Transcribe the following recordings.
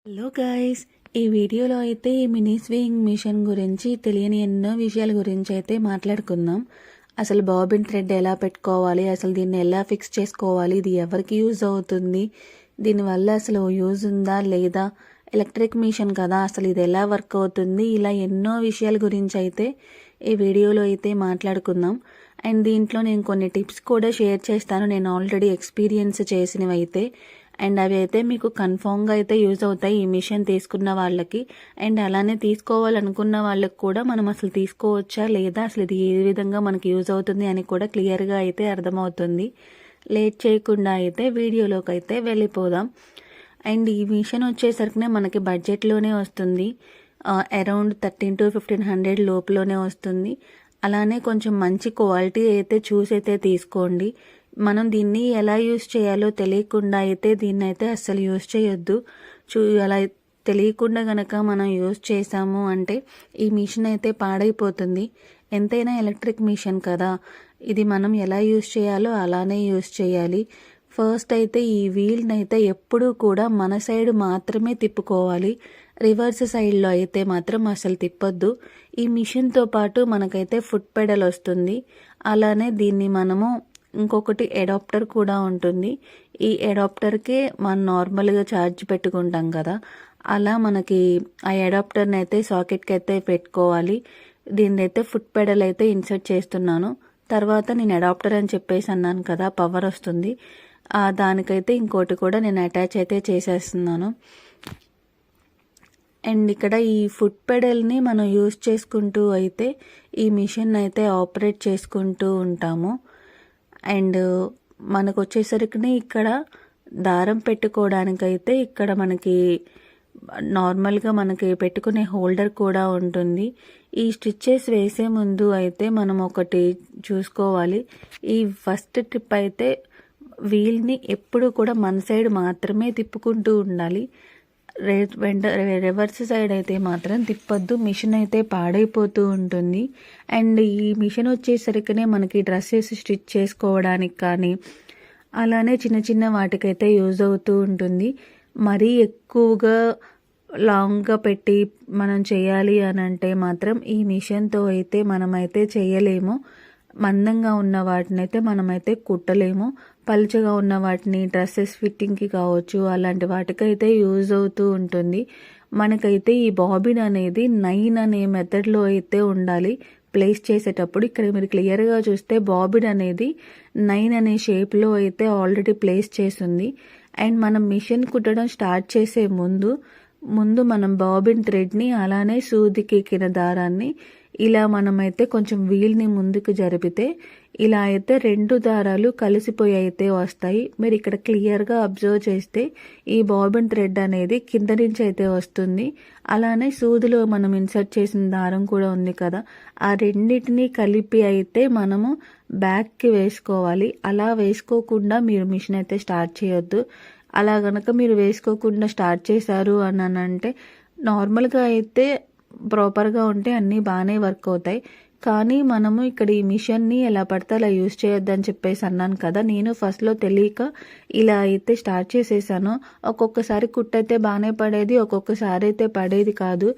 Hello guys, ఈ వీడియోలో అయితే మినీ స్వింగ్ మిషన్ గురించి తెలియని ఎన్నో విషయాల గురించి అయితే మాట్లాడుకుందాం. అసలు బాబిన్ థ్రెడ్ ఎలా పెట్టుకోవాలి, అసలు దీన్ని ఎలా ఫిక్స్ చేసుకోవాలి, ఇది ఎవరికి యూజ్ అవుతుంది, దీనివల్ల అసలు యూజ్ ఉందా లేదా, ఎలక్ట్రిక్ మిషన్ కదా అసలు ఇది ఎలా వర్క్ అవుతుంది, ఇలా ఎన్నో విషయాల గురించి అయితే ఈ వీడియోలో అయితే మాట్లాడుకుందాం. అండ్ దీంట్లో నేను కొన్ని టిప్స్ కూడా షేర్ చేస్తాను, నేను ఆల్రెడీ ఎక్స్పీరియన్స్ చేసినవి అయితే. అండ్ అవి అయితే మీకు కన్ఫామ్గా అయితే యూజ్ అవుతాయి ఈ మిషన్ తీసుకున్న వాళ్ళకి. అండ్ అలానే తీసుకోవాలనుకున్న వాళ్ళకి కూడా మనం అసలు తీసుకోవచ్చా లేదా, అసలు ఇది ఏ విధంగా మనకి యూజ్ అవుతుంది అని కూడా క్లియర్గా అయితే అర్థమవుతుంది. లేట్ చేయకుండా అయితే వీడియోలోకి అయితే వెళ్ళిపోదాం. అండ్ ఈ మిషన్ వచ్చేసరికి మనకి బడ్జెట్లోనే వస్తుంది, అరౌండ్ 1300 to 1500 లోపులోనే వస్తుంది. అలానే కొంచెం మంచి క్వాలిటీ అయితే చూసి అయితే తీసుకోండి. మనం దీన్ని ఎలా యూజ్ చేయాలో తెలియకుండా అయితే దీన్ని అయితే అస్సలు యూజ్ చేయొద్దు. అలా తెలియకుండా గనక మనం యూజ్ చేసాము అంటే ఈ మిషన్ అయితే పాడైపోతుంది. ఎంతైనా ఎలక్ట్రిక్ మిషన్ కదా, ఇది మనం ఎలా యూజ్ చేయాలో అలానే యూజ్ చేయాలి. ఫస్ట్ అయితే ఈ వీల్ని అయితే ఎప్పుడూ కూడా మన సైడ్ మాత్రమే తిప్పుకోవాలి, రివర్స్ సైడ్లో అయితే మాత్రం అసలు తిప్పొద్దు. ఈ మిషన్తో పాటు మనకైతే ఫుట్ పెడల్ వస్తుంది. అలానే దీన్ని మనము ఇంకొకటి అడాప్టర్ కూడా ఉంటుంది. ఈ అడాప్టర్కే మనం నార్మల్గా ఛార్జ్ పెట్టుకుంటాం కదా, అలా మనకి ఆ అడాప్టర్ని అయితే సాకెట్కి అయితే పెట్టుకోవాలి. దీన్ని అయితే ఫుట్ పెడల్ అయితే ఇన్సర్ట్ చేస్తున్నాను. తర్వాత నేను అడాప్టర్ అని చెప్పేసి అన్నాను కదా, పవర్ వస్తుంది, దానికైతే ఇంకోటి కూడా నేను అటాచ్ అయితే చేసేస్తున్నాను. అండ్ ఇక్కడ ఈ ఫుట్ పెడల్ని మనం యూజ్ చేసుకుంటూ అయితే ఈ మిషన్ అయితే ఆపరేట్ చేసుకుంటూ ఉంటాము. అండ్ మనకు వచ్చేసరికి ఇక్కడ దారం పెట్టుకోవడానికైతే ఇక్కడ మనకి నార్మల్గా మనకి పెట్టుకునే హోల్డర్ కూడా ఉంటుంది. ఈ స్టిచ్చెస్ వేసే ముందు అయితే మనం ఒకటి చూసుకోవాలి. ఈ ఫస్ట్ టిప్ అయితే వీల్ని ఎప్పుడు కూడా మన సైడ్ మాత్రమే తిప్పుకుంటూ ఉండాలి. రివర్స్ సైడ్ అయితే మాత్రం తిప్పొద్దు, మిషన్ అయితే పాడైపోతూ ఉంటుంది. అండ్ ఈ మిషన్ వచ్చేసరికినే మనకి డ్రెస్సెస్ స్టిచ్ చేసుకోవడానికి కానీ అలానే చిన్న చిన్న వాటికైతే యూజ్ అవుతూ ఉంటుంది. మరీ ఎక్కువగా లాంగ్గా పెట్టి మనం చేయాలి అని అంటే మాత్రం ఈ మిషన్తో అయితే మనమైతే చేయలేము. మందంగా ఉన్న వాటిని అయితే మనమైతే కుట్టలేము. పలుచగా ఉన్న వాటిని డ్రెస్సెస్ ఫిట్టింగ్కి కావచ్చు, అలాంటి వాటికైతే యూజ్ అవుతూ ఉంటుంది. మనకైతే ఈ బాబిన్ అనేది 9 అనే మెథడ్లో అయితే ఉండాలి ప్లేస్ చేసేటప్పుడు. ఇక్కడ మీరు క్లియర్గా చూస్తే బాబిన్ అనేది 9 అనే షేప్లో అయితే ఆల్రెడీ ప్లేస్ చేసింది. అండ్ మనం మిషన్ కుట్టడం స్టార్ట్ చేసే ముందు మనం బాబిన్ థ్రెడ్ని అలానే సూదికి ఎక్కిన దారాన్ని ఇలా మనమైతే కొంచెం వీల్ని ముందుకు జరిపితే ఇలా అయితే 2 దారాలు కలిసిపోయి అయితే వస్తాయి. మీరు ఇక్కడ క్లియర్గా అబ్జర్వ్ చేస్తే ఈ బాబిన్ థ్రెడ్ అనేది కింద నుంచి అయితే వస్తుంది. అలానే సూదిలో మనం ఇన్సర్ట్ చేసిన దారం కూడా ఉంది కదా, ఆ రెండింటినీ కలిపి అయితే మనము బ్యాక్కి వేసుకోవాలి. అలా వేసుకోకుండా మీరు మిషన్ అయితే స్టార్ట్ చేయొద్దు. అలా గనక మీరు వేసుకోకుండా స్టార్ట్ చేశారు అని అంటే నార్మల్గా అయితే ప్రాపర్గా ఉంటే అన్నీ బాగానే వర్క్ అవుతాయి. కానీ మనము ఇక్కడ ఈ మిషన్ని ఎలా పడితే అలా యూజ్ చేయొద్దని చెప్పేసి అన్నాను కదా, నేను ఫస్ట్లో తెలియక ఇలా అయితే స్టార్ట్ చేసేసాను. ఒక్కొక్కసారి కుట్టయితే బాగానే పడేది, ఒక్కొక్కసారి అయితే పడేది కాదు.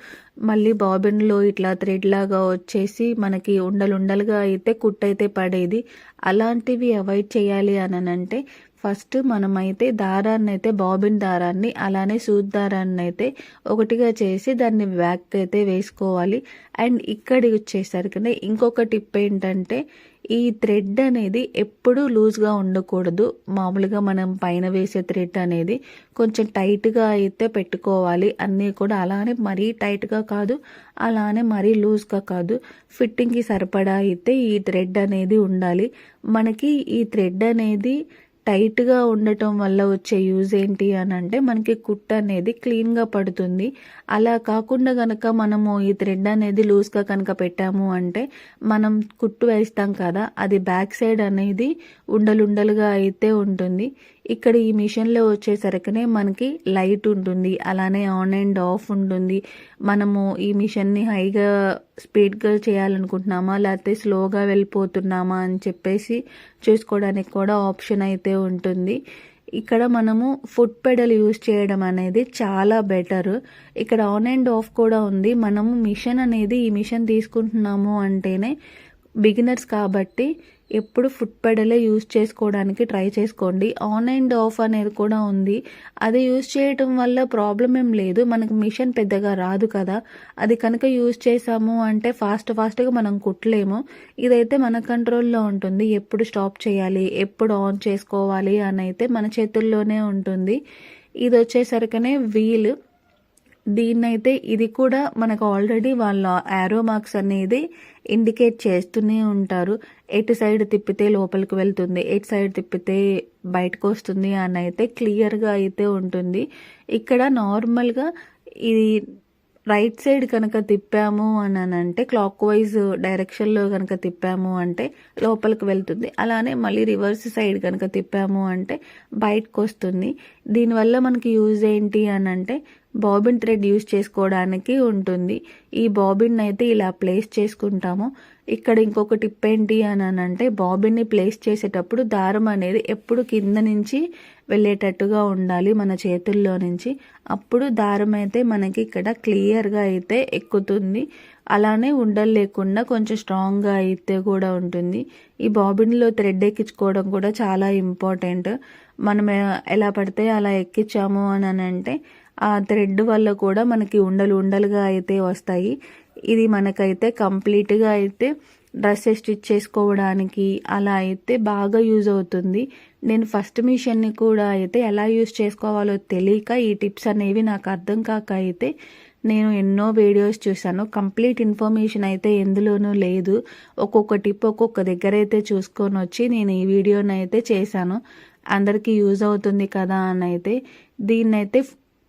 మళ్ళీ బాబిన్లో ఇట్లా థ్రెడ్ లాగా వచ్చేసి మనకి ఉండలుగా అయితే కుట్టయితే పడేది. అలాంటివి అవాయిడ్ చేయాలి అని అంటే ఫస్ట్ మనమైతే దారాన్ని అయితే బాబిన్ దారాన్ని అలానే సూద్ దారాన్ని అయితే ఒకటిగా చేసి దాన్ని బ్యాక్ అయితే వేసుకోవాలి. అండ్ ఇక్కడికి వచ్చేసరికి ఇంకొక టిప్ ఏంటంటే ఈ థ్రెడ్ అనేది ఎప్పుడూ లూజ్గా ఉండకూడదు. మామూలుగా మనం పైన వేసే థ్రెడ్ అనేది కొంచెం టైట్గా అయితే పెట్టుకోవాలి. అన్నీ కూడా అలానే మరీ టైట్గా కాదు, అలానే మరీ లూజ్గా కాదు, ఫిట్టింగ్కి సరిపడా అయితే ఈ థ్రెడ్ అనేది ఉండాలి. మనకి ఈ థ్రెడ్ అనేది టైట్గా ఉండటం వల్ల వచ్చే యూజ్ ఏంటి అని అంటే మనకి కుట్టు అనేది క్లీన్గా పడుతుంది. అలా కాకుండా కనుక మనము ఈ థ్రెడ్ అనేది లూజ్గా కనుక పెట్టాము అంటే మనం కుట్టు వేస్తాం కదా, అది బ్యాక్ సైడ్ అనేది ఉండలుగా అయితే ఉంటుంది. ఇక్కడ ఈ మిషన్లో వచ్చేసరికినే మనకి లైట్ ఉంటుంది, అలానే ఆన్ అండ్ ఆఫ్ ఉంటుంది. మనము ఈ మిషన్ని హైగా స్పీడ్గా చేయాలనుకుంటున్నామా లేకపోతే స్లోగా వెళ్ళిపోతున్నామా అని చెప్పేసి చూసుకోవడానికి కూడా ఆప్షన్ అయితే ఉంటుంది. ఇక్కడ మనము ఫుట్ పెడల్ యూజ్ చేయడం అనేది చాలా బెటర్. ఇక్కడ ఆన్ అండ్ ఆఫ్ కూడా ఉంది. మనము మిషన్ అనేది ఈ మిషన్ తీసుకుంటున్నాము అంటేనే బిగినర్స్ కాబట్టి ఎప్పుడు ఫుట్ పెడలే యూజ్ చేసుకోవడానికి ట్రై చేసుకోండి. ఆన్ అండ్ ఆఫ్ అనేది కూడా ఉంది. అది యూజ్ చేయటం వల్ల ప్రాబ్లం ఏం లేదు. మనకు మిషన్ పెద్దగా రాదు కదా, అది కనుక యూజ్ చేసాము అంటే ఫాస్ట్గా మనం కుట్టలేము. ఇదైతే మన కంట్రోల్లో ఉంటుంది. ఎప్పుడు స్టాప్ చేయాలి, ఎప్పుడు ఆన్ చేసుకోవాలి అని అయితే మన చేతుల్లోనే ఉంటుంది. ఇది వచ్చేసరికనే వీల్. దీన్నైతే ఇది కూడా మనకు ఆల్రెడీ వాళ్ళ యారో మార్క్స్ అనేది ఇండికేట్ చేస్తూనే ఉంటారు. ఎటు సైడ్ తిప్పితే లోపలికి వెళ్తుంది, ఎటు సైడ్ తిప్పితే బయటకు వస్తుంది అని అయితే క్లియర్గా అయితే ఉంటుంది. ఇక్కడ నార్మల్గా ఇది రైట్ సైడ్ కనుక తిప్పాము అని అంటే క్లాక్ వైజ్ డైరెక్షన్లో కనుక తిప్పాము అంటే లోపలికి వెళ్తుంది. అలానే మళ్ళీ రివర్స్ సైడ్ కనుక తిప్పాము అంటే బయటకు వస్తుంది. దీనివల్ల మనకి యూజ్ ఏంటి అని అంటే బాబిన్ థ్రెడ్ యూజ్ చేసుకోవడానికి ఉంటుంది. ఈ బాబిన్ అయితే ఇలా ప్లేస్ చేసుకుంటాము. ఇక్కడ ఇంకొక టిప్ ఏంటి అని అంటే బాబిన్ని ప్లేస్ చేసేటప్పుడు దారం అనేది ఎప్పుడు కింద నుంచి వెళ్ళేటట్టుగా ఉండాలి మన చేతుల్లో నుంచి. అప్పుడు దారం అయితే మనకి ఇక్కడ క్లియర్గా అయితే ఎక్కుతుంది. అలానే ఉండలు లేకుండా కొంచెం స్ట్రాంగ్గా అయితే కూడా ఉంటుంది. ఈ బాబిన్లో థ్రెడ్ ఎక్కించుకోవడం కూడా చాలా ఇంపార్టెంట్. మనం ఎలా పడితే అలా ఎక్కించాము అని అంటే ఆ థ్రెడ్ వల్ల కూడా మనకి ఉండలుగా అయితే వస్తాయి. ఇది మనకైతే కంప్లీట్గా అయితే డ్రెస్సెస్ స్టిచ్ చేసుకోవడానికి అలా అయితే బాగా యూజ్ అవుతుంది. నేను ఫస్ట్ మిషన్ని కూడా అయితే ఎలా యూజ్ చేసుకోవాలో తెలియక ఈ టిప్స్ అనేవి నాకు అర్థం కాక అయితే నేను ఎన్నో వీడియోస్ చూశాను. కంప్లీట్ ఇన్ఫర్మేషన్ అయితే ఎందులోనూ లేదు. ఒక్కొక్క టిప్ ఒక్కొక్క దగ్గర అయితే చూసుకొని వచ్చి నేను ఈ వీడియోని అయితే చేశాను. అందరికీ యూజ్ అవుతుంది కదా అని అయితే దీన్నైతే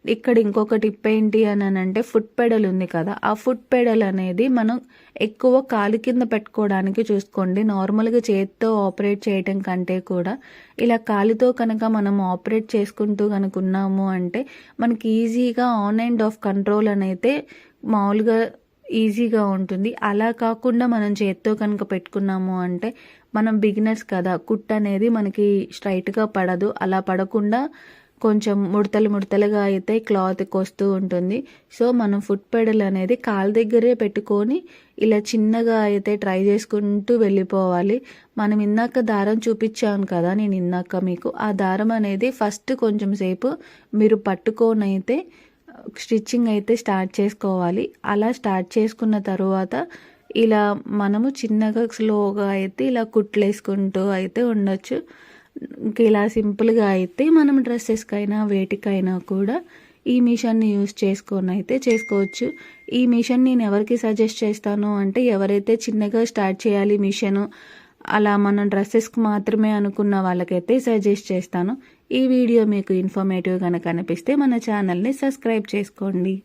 ఇక్కడ ఇంకొక టిప్ ఏంటి అని అంటే ఫుట్ పెడల్ ఉంది కదా, ఆ ఫుట్ పెడల్ అనేది మనం ఎక్కువ కాలు కింద పెట్టుకోవడానికి చూసుకోండి. నార్మల్గా చేతితో ఆపరేట్ చేయటం కంటే కూడా ఇలా కాలుతో కనుక మనం ఆపరేట్ చేసుకుంటూ కనుక ఉన్నాము అంటే మనకి ఈజీగా ఆన్ అండ్ ఆఫ్ కంట్రోల్ అనేది మామూలుగా ఈజీగా ఉంటుంది. అలా కాకుండా మనం చేతితో కనుక పెట్టుకున్నాము అంటే మనం బిగినర్స్ కదా, కుట్ అనేది మనకి స్ట్రైట్గా పడదు. అలా పడకుండా కొంచెం ముడతలుగా అయితే క్లాత్కి వస్తూ ఉంటుంది. సో మనం ఫుట్ పెడల్ అనేది కాలు దగ్గరే పెట్టుకొని ఇలా చిన్నగా అయితే ట్రై చేసుకుంటూ వెళ్ళిపోవాలి. మనం ఇందాక దారం చూపించాను కదా, నేను ఇందాక మీకు ఆ దారం అనేది ఫస్ట్ కొంచెం సేపు మీరు పట్టుకొని అయితే స్టిచ్చింగ్ అయితే స్టార్ట్ చేసుకోవాలి. అలా స్టార్ట్ చేసుకున్న తర్వాత ఇలా మనము చిన్నగా స్లోగా అయితే ఇలా కుట్లేసుకుంటూ అయితే ఉండొచ్చు. ఇలా సింపుల్గా అయితే మనం డ్రెస్సెస్కైనా వేటికైనా కూడా ఈ మిషన్ని యూస్ చేసుకొని అయితే చేసుకోవచ్చు. ఈ మిషన్ నేను ఎవరికి సజెస్ట్ చేస్తాను అంటే ఎవరైతే చిన్నగా స్టార్ట్ చేయాలి మిషను అలా మనం డ్రెస్సెస్కి మాత్రమే అనుకున్న వాళ్ళకైతే సజెస్ట్ చేస్తాను. ఈ వీడియో మీకు ఇన్ఫర్మేటివ్ కనుక అనిపిస్తే మన ఛానల్ని సబ్స్క్రైబ్ చేసుకోండి.